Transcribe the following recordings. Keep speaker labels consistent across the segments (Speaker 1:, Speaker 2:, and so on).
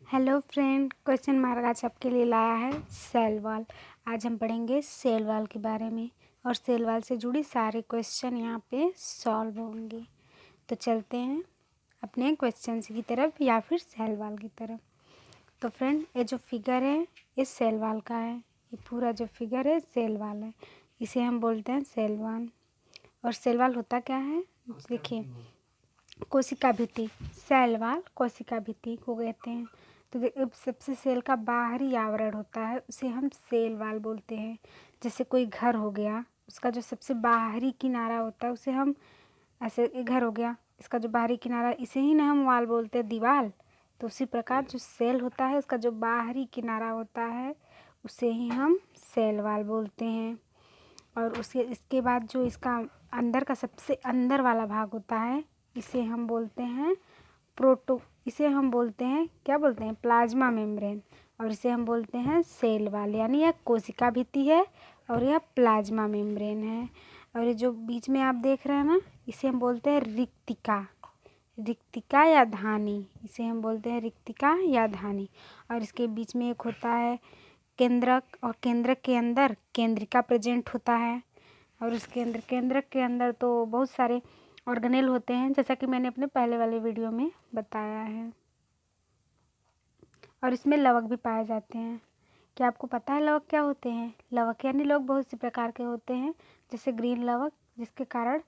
Speaker 1: Hello friend, question mark आज आपके लिए लाया है सेल वॉल। आज हम पढ़ेंगे सेल वॉल के बारे में और सेल वॉल से जुड़ी सारे क्वेश्चन यहाँ पे सॉल्व होंगे। तो चलते हैं अपने क्वेश्चन की तरफ या फिर सेल वॉल की तरफ। तो फ्रेंड, ये जो फिगर है ये सेल वॉल का है। ये पूरा जो फिगर है सेल वॉल है, इसे हम बोलते हैं सेल वॉल। और सेल वॉल होता क्या है, देखिए, कोशिका भित्ति, सेल वॉल कोशिका भित्ति को कहते हैं। तो सबसे सेल का बाहरी आवरण होता है उसे हम सेल वॉल बोलते हैं। जैसे कोई घर हो गया, उसका जो सबसे बाहरी किनारा होता है उसे हम, ऐसे ये घर हो गया, इसका जो बाहरी किनारा इसे ही ना हम वॉल बोलते हैं, दीवार। तो उसी प्रकार जो सेल होता है उसका जो बाहरी किनारा होता है उसे ही हम सेल वॉल बोलते हैं। और इसके बाद जो इसका अंदर का सबसे अंदर वाला भाग होता है इसे हम बोलते हैं इसे हम बोलते हैं, क्या बोलते हैं, प्लाज्मा मेम्ब्रेन। और इसे हम बोलते हैं सेल वॉल, यानी यह कोशिका भित्ति है और यह प्लाज्मा मेम्ब्रेन है। और ये जो बीच में आप देख रहे हैं ना, इसे हम बोलते हैं रिक्तिका या धानी। इसे हम बोलते हैं रिक्तिका या धानी। और इसके बीच में एक होता है केंद्रक, और केंद्रक के अंदर केंद्रिका प्रेजेंट होता है। और उस केंद्रक के अंदर तो बहुत सारे ऑर्गेनेल होते हैं, जैसा कि मैंने अपने पहले वाले वीडियो में बताया है। और इसमें लवक भी पाए जाते हैं। क्या आपको पता है लवक क्या होते हैं? लवक यानी लवक बहुत से प्रकार के होते हैं, जैसे ग्रीन लवक जिसके कारण,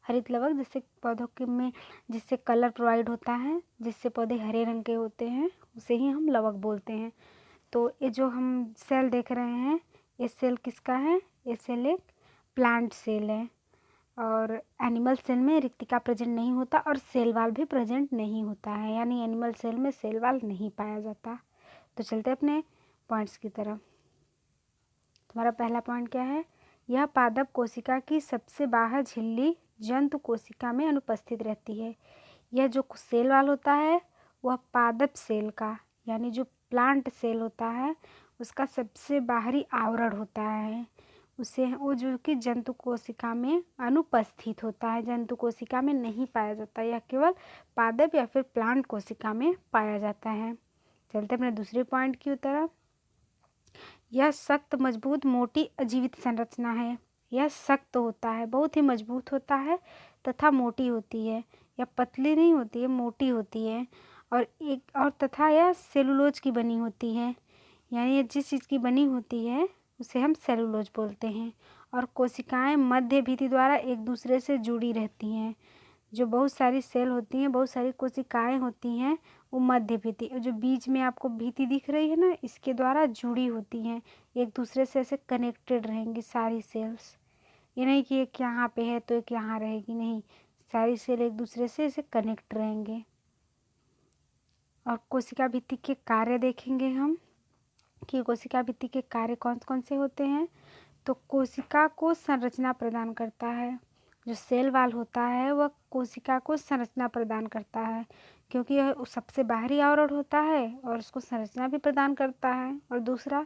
Speaker 1: हरित लवक जिससे पौधों के में जिससे कलर प्रोवाइड होता है, जिससे पौधे हरे रंग के होते हैं, उसे ही हम लवक बोलते हैं। तो ये जो हम सेल देख रहे हैं, ये सेल किसका है? ये सेल एक प्लांट सेल है। और एनिमल सेल में रिक्तिका प्रेजेंट नहीं होता और सेल वॉल भी प्रेजेंट नहीं होता है, यानी एनिमल सेल में सेल वॉल नहीं पाया जाता। तो चलते अपने पॉइंट्स की तरफ। तुम्हारा पहला पॉइंट क्या है? यह पादप कोशिका की सबसे बाहर झिल्ली जंतु कोशिका में अनुपस्थित रहती है। यह जो सेल वॉल होता है वह पादप सेल का, यानी जो प्लांट सेल होता है उसका सबसे बाहरी आवरण होता है। उसे वो जो कि जंतु कोशिका में अनुपस्थित होता है, जंतु कोशिका में नहीं पाया जाता, यह केवल पादप या फिर प्लांट कोशिका में पाया जाता है। चलते अपने दूसरे पॉइंट की तरफ। यह सख्त, मजबूत, मोटी अजीवित संरचना है। यह सख्त होता है, बहुत ही मजबूत होता है तथा मोटी होती है। यह पतली नहीं होती है, मोटी होती है। और तथा यह सेलुलोज की बनी होती है, यानी ये जिस चीज़ की बनी होती है उसे हम सेलुलोज बोलते हैं। और कोशिकाएं मध्य भित्ति द्वारा एक दूसरे से जुड़ी रहती हैं। जो बहुत सारी सेल होती हैं, बहुत सारी कोशिकाएं होती हैं, वो मध्य भित्ति, जो बीच में आपको भित्ति दिख रही है ना, इसके द्वारा जुड़ी होती हैं, एक दूसरे से ऐसे कनेक्टेड रहेंगी सारी सेल्स। ये नहीं कि एक यहाँ पे है तो एक यहाँ रहेगी, नहीं, सारी सेल एक दूसरे से ऐसे कनेक्ट रहेंगे। और कोशिका भित्ति के कार्य देखेंगे हम कि कोशिका भित्ति के कार्य कौन कौन से होते हैं। तो कोशिका को संरचना प्रदान करता है। जो सेल वॉल होता है वह कोशिका को संरचना प्रदान करता है, क्योंकि यह सबसे बाहरी आवरण होता है और उसको संरचना भी प्रदान करता है। और दूसरा,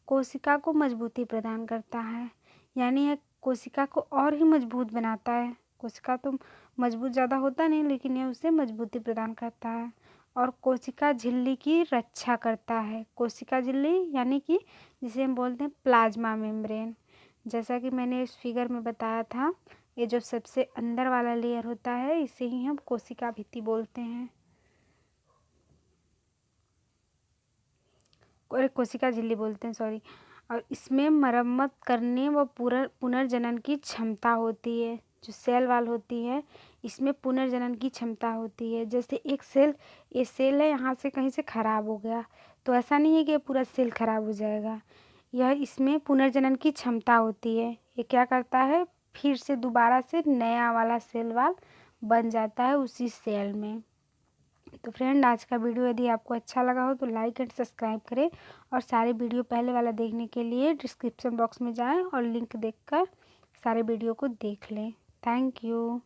Speaker 1: कोशिका को मजबूती प्रदान करता है, यानी यह कोशिका को और ही मजबूत बनाता है। कोशिका तो मजबूत ज़्यादा होता नहीं, लेकिन यह उसे मजबूती प्रदान करता है। और कोशिका झिल्ली की रक्षा करता है। कोशिका झिल्ली यानी कि जिसे हम बोलते हैं प्लाज्मा मेम्ब्रेन। जैसा कि मैंने इस फिगर में बताया था, ये जो सबसे अंदर वाला लेयर होता है इसे ही हम कोशिका भित्ति बोलते हैं, और कोशिका झिल्ली बोलते हैं, सॉरी। और इसमें मरम्मत करने व पुनर्जनन की क्षमता होती है। जो सेल वॉल होती है इसमें पुनर्जनन की क्षमता होती है। जैसे एक सेल, ये सेल है, यहाँ से कहीं से ख़राब हो गया तो ऐसा नहीं है कि पूरा सेल ख़राब हो जाएगा, यह इसमें पुनर्जनन की क्षमता होती है। ये क्या करता है, फिर से दोबारा से नया वाला सेल वॉल बन जाता है उसी सेल में। तो फ्रेंड, आज का वीडियो यदि आपको अच्छा लगा हो तो लाइक एंड सब्सक्राइब करें, और सारे वीडियो पहले वाला देखने के लिए डिस्क्रिप्शन बॉक्स में जाएं और लिंक देखकर सारे वीडियो को देख लें। Thank you.